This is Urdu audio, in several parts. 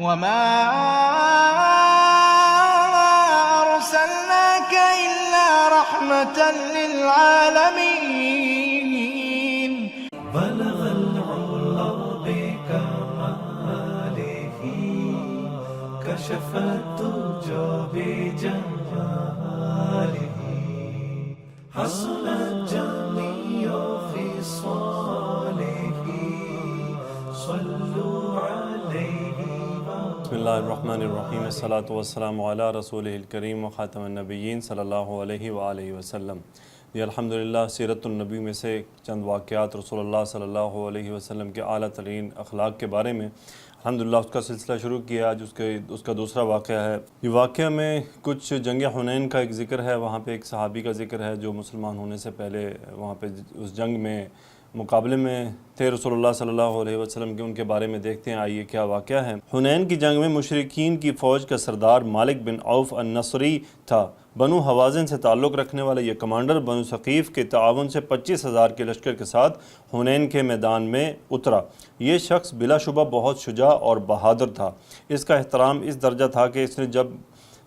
وما أرسلناك إلا رحمة للعالمين. بلغ العلا بكماله كشف الدجى بجماله حسن الجميع في صالح صلوا عليه. بسم اللہ الرحمن الرحیم، الصلاۃ والسلام علی رسولہ الکریم وخاتم النبیین صلی اللہ علیہ وآلہ وسلم. یہ الحمدللہ سیرت النبی میں سے چند واقعات رسول اللہ صلی اللہ علیہ وسلم کے اعلیٰ ترین اخلاق کے بارے میں الحمدللہ اس کا سلسلہ شروع کیا. آج اس کا دوسرا واقعہ ہے. یہ واقعہ میں کچھ جنگ حنین کا ایک ذکر ہے. وہاں پہ ایک صحابی کا ذکر ہے جو مسلمان ہونے سے پہلے وہاں پہ اس جنگ میں مقابلے میں تھے رسول اللہ صلی اللہ علیہ وسلم کے. ان کے بارے میں دیکھتے ہیں آئیے کیا واقعہ ہے. حنین کی جنگ میں مشرکین کی فوج کا سردار مالک بن عوف النصری تھا. بنو حوازن سے تعلق رکھنے والا یہ کمانڈر بنو ثقیف کے تعاون سے 25,000 کے لشکر کے ساتھ حنین کے میدان میں اترا. یہ شخص بلا شبہ بہت شجاع اور بہادر تھا. اس کا احترام اس درجہ تھا کہ اس نے جب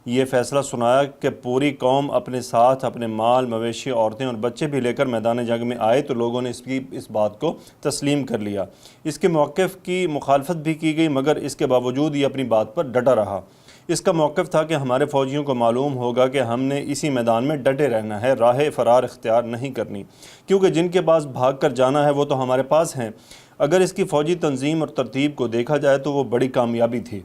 یہ فیصلہ سنایا کہ پوری قوم اپنے ساتھ اپنے مال مویشی عورتیں اور بچے بھی لے کر میدان جنگ میں آئے تو لوگوں نے اس بات کو تسلیم کر لیا. اس کے موقف کی مخالفت بھی کی گئی مگر اس کے باوجود یہ اپنی بات پر ڈٹا رہا. اس کا موقف تھا کہ ہمارے فوجیوں کو معلوم ہوگا کہ ہم نے اسی میدان میں ڈٹے رہنا ہے، راہ فرار اختیار نہیں کرنی، کیونکہ جن کے پاس بھاگ کر جانا ہے وہ تو ہمارے پاس ہیں. اگر اس کی فوجی تنظیم اور ترتیب کو دیکھا جائے تو وہ بڑی کامیابی تھی.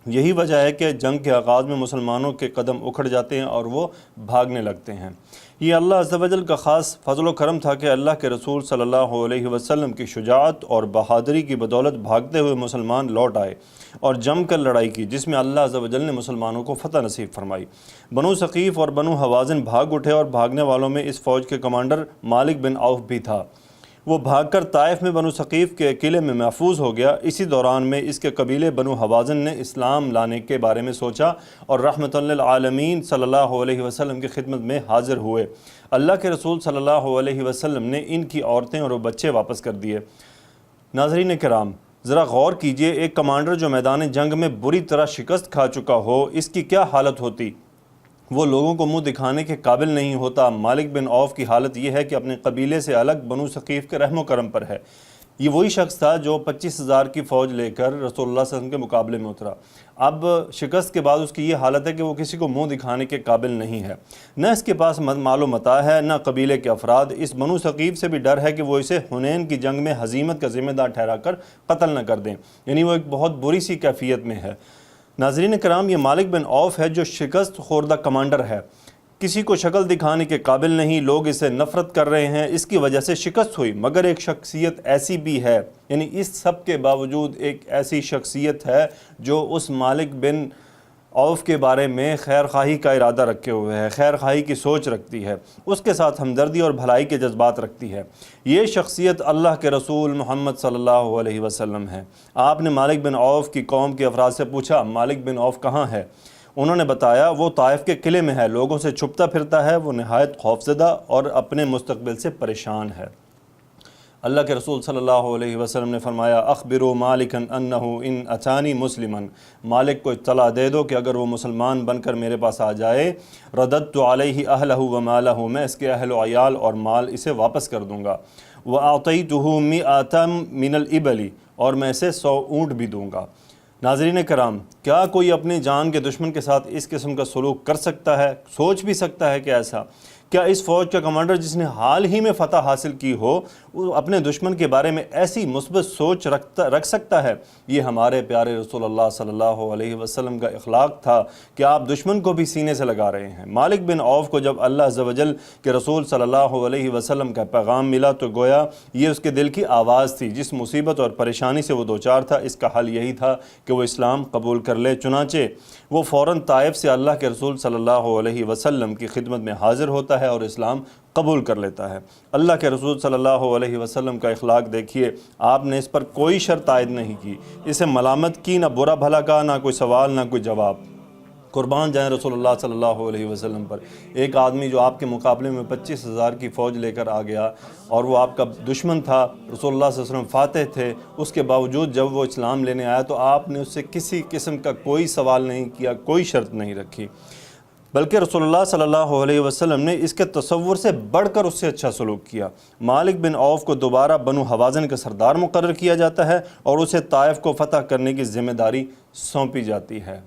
یہی وجہ ہے کہ جنگ کے آغاز میں مسلمانوں کے قدم اکھڑ جاتے ہیں اور وہ بھاگنے لگتے ہیں. یہ اللہ عز و جل کا خاص فضل و کرم تھا کہ اللہ کے رسول صلی اللہ علیہ وسلم کی شجاعت اور بہادری کی بدولت بھاگتے ہوئے مسلمان لوٹ آئے اور جم کر لڑائی کی، جس میں اللہ عز و جل نے مسلمانوں کو فتح نصیب فرمائی. بنو ثقیف اور بنو حوازن بھاگ اٹھے اور بھاگنے والوں میں اس فوج کے کمانڈر مالک بن عوف بھی تھا. وہ بھاگ کر طائف میں بنو ثقیف کے قلعے میں محفوظ ہو گیا. اسی دوران میں اس کے قبیلے بنو حوازن نے اسلام لانے کے بارے میں سوچا اور رحمت للعالمین صلی اللہ علیہ وسلم کی خدمت میں حاضر ہوئے. اللہ کے رسول صلی اللہ علیہ وسلم نے ان کی عورتیں اور بچے واپس کر دیے. ناظرین کرام، ذرا غور کیجئے، ایک کمانڈر جو میدان جنگ میں بری طرح شکست کھا چکا ہو، اس کی کیا حالت ہوتی؟ وہ لوگوں کو منہ دکھانے کے قابل نہیں ہوتا. مالک بن عوف کی حالت یہ ہے کہ اپنے قبیلے سے الگ بنو ثقیف کے رحم و کرم پر ہے. یہ وہی شخص تھا جو 25,000 کی فوج لے کر رسول اللہ صلی اللہ علیہ وسلم کے مقابلے میں اترا. اب شکست کے بعد اس کی یہ حالت ہے کہ وہ کسی کو منہ دکھانے کے قابل نہیں ہے. نہ اس کے پاس مال و متاع ہے، نہ قبیلے کے افراد. اس بنو ثقیف سے بھی ڈر ہے کہ وہ اسے حنین کی جنگ میں ہزیمت کا ذمہ دار ٹھہرا کر قتل نہ کر دیں. یعنی وہ ایک بہت بری سی کیفیت میں ہے. ناظرین کرام، یہ مالک بن عوف ہے جو شکست خوردہ کمانڈر ہے. کسی کو شکل دکھانے کے قابل نہیں، لوگ اسے نفرت کر رہے ہیں، اس کی وجہ سے شکست ہوئی. مگر ایک شخصیت ایسی بھی ہے، یعنی اس سب کے باوجود ایک ایسی شخصیت ہے جو اس مالک بن عوف کے بارے میں خیر خواہی کا ارادہ رکھے ہوئے ہے، خیر خواہی کی سوچ رکھتی ہے، اس کے ساتھ ہمدردی اور بھلائی کے جذبات رکھتی ہے. یہ شخصیت اللہ کے رسول محمد صلی اللہ علیہ وسلم ہے. آپ نے مالک بن عوف کی قوم کے افراد سے پوچھا، مالک بن عوف کہاں ہے؟ انہوں نے بتایا وہ طائف کے قلعے میں ہے، لوگوں سے چھپتا پھرتا ہے، وہ نہایت خوفزدہ اور اپنے مستقبل سے پریشان ہے. اللہ کے رسول صلی اللہ علیہ وسلم نے فرمایا، اخبروا مالکا انہ ان اتانی مسلما، مالک کو اطلاع دے دو کہ اگر وہ مسلمان بن کر میرے پاس آ جائے، رددت علیہ اہلہ ومالہ، میں اس کے اہل و عیال اور مال اسے واپس کر دوں گا. واعطیتہ مئۃ من الابل، اور میں اسے 100 اونٹ بھی دوں گا. ناظرین کرام، کیا کوئی اپنی جان کے دشمن کے ساتھ اس قسم کا سلوک کر سکتا ہے؟ سوچ بھی سکتا ہے کہ ایسا؟ کیا اس فوج کا کمانڈر جس نے حال ہی میں فتح حاصل کی ہو، وہ اپنے دشمن کے بارے میں ایسی مثبت سوچ رکھ سکتا ہے؟ یہ ہمارے پیارے رسول اللہ صلی اللہ علیہ وسلم کا اخلاق تھا کہ آپ دشمن کو بھی سینے سے لگا رہے ہیں. مالک بن عوف کو جب اللہ عز و جل کے رسول صلی اللہ علیہ وسلم کا پیغام ملا تو گویا یہ اس کے دل کی آواز تھی. جس مصیبت اور پریشانی سے وہ دوچار تھا، اس کا حل یہی تھا کہ وہ اسلام قبول کر لے. چنانچہ وہ فوراً طائف سے اللہ کے رسول صلی اللہ علیہ وسلم کی خدمت میں حاضر ہوتا ہے اور اسلام قبول کر لیتا ہے. اللہ کے رسول صلی اللہ علیہ وسلم کا اخلاق دیکھیے، آپ نے اس پر کوئی شرط عائد نہیں کی، اسے ملامت کی، نہ برا بھلا کہا، نہ کوئی سوال، نہ کوئی جواب. قربان جائیں رسول اللہ صلی اللہ علیہ وسلم پر۔ ایک آدمی جو آپ کے مقابلے میں 25,000 کی فوج لے کر آ گیا اور وہ آپ کا دشمن تھا، رسول اللہ صلی اللہ علیہ وسلم فاتح تھے، اس کے باوجود جب وہ اسلام لینے آیا تو آپ نے اس سے کسی قسم کا کوئی سوال نہیں کیا، کوئی شرط نہیں رکھی، بلکہ رسول اللہ صلی اللہ علیہ وسلم نے اس کے تصور سے بڑھ کر اس سے اچھا سلوک کیا۔ مالک بن عوف کو دوبارہ بنو حوازن کا سردار مقرر کیا جاتا ہے اور اسے طائف کو فتح کرنے کی ذمہ داری سونپی جاتی ہے۔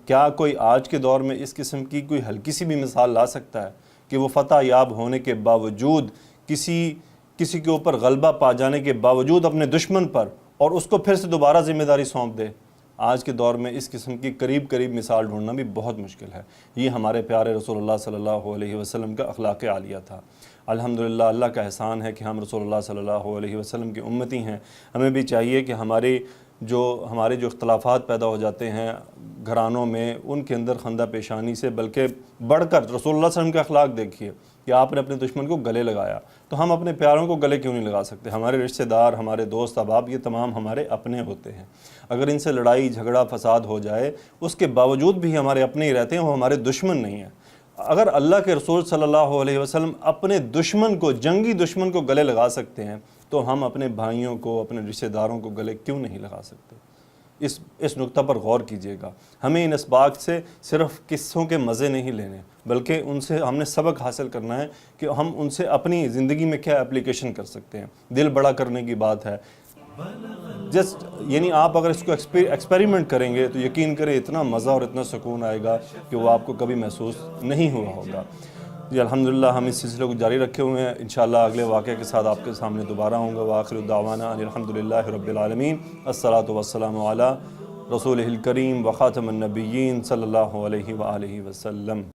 کیا کوئی آج کے دور میں اس قسم کی کوئی ہلکی سی بھی مثال لا سکتا ہے کہ وہ فتح یاب ہونے کے باوجود کسی کے اوپر غلبہ پا جانے کے باوجود اپنے دشمن پر اور اس کو پھر سے دوبارہ ذمہ داری سونپ دے؟ آج کے دور میں اس قسم کی قریب مثال ڈھونڈنا بھی بہت مشکل ہے۔ یہ ہمارے پیارے رسول اللہ صلی اللہ علیہ وسلم کا اخلاق عالیہ تھا۔ الحمدللہ اللہ کا احسان ہے کہ ہم رسول اللہ صلی اللہ علیہ وسلم کی امتی ہیں۔ ہمیں بھی چاہیے کہ ہمارے جو اختلافات پیدا ہو جاتے ہیں گھرانوں میں، ان کے اندر خندہ پیشانی سے بلکہ بڑھ کر رسول اللہ صلی اللہ علیہ وسلم کا اخلاق دیکھیے کہ آپ نے اپنے دشمن کو گلے لگایا، تو ہم اپنے پیاروں کو گلے کیوں نہیں لگا سکتے؟ ہمارے رشتہ دار، ہمارے دوست احباب، یہ تمام ہمارے اپنے ہوتے ہیں۔ اگر ان سے لڑائی جھگڑا فساد ہو جائے اس کے باوجود بھی ہمارے اپنے ہی رہتے ہیں، وہ ہمارے دشمن نہیں ہیں۔ اگر اللہ کے رسول صلی اللہ علیہ وسلم اپنے دشمن کو، جنگی دشمن کو گلے لگا سکتے ہیں تو ہم اپنے بھائیوں کو، اپنے رشتہ داروں کو گلے کیوں نہیں لگا سکتے؟ اس نقطہ پر غور کیجئے گا۔ ہمیں ان اسباق سے صرف قصوں کے مزے نہیں لینے، بلکہ ان سے ہم نے سبق حاصل کرنا ہے کہ ہم ان سے اپنی زندگی میں کیا اپلیکیشن کر سکتے ہیں۔ دل بڑا کرنے کی بات ہے، یعنی آپ اگر اس کو ایکسپیریمنٹ کریں گے تو یقین کریں اتنا مزہ اور اتنا سکون آئے گا کہ وہ آپ کو کبھی محسوس نہیں ہوا ہوگا۔ جی الحمدللہ ہم اس سلسلے کو جاری رکھے ہوئے ہیں، انشاءاللہ اگلے واقعے کے ساتھ آپ کے سامنے دوبارہ ہوں گا۔ وآخر دعوانا ان الحمدللہ رب العالمین، الصلاۃ والسلام علی رسولہ الکریم وخاتم النبیین صلی اللہ علیہ وآلہ وسلم۔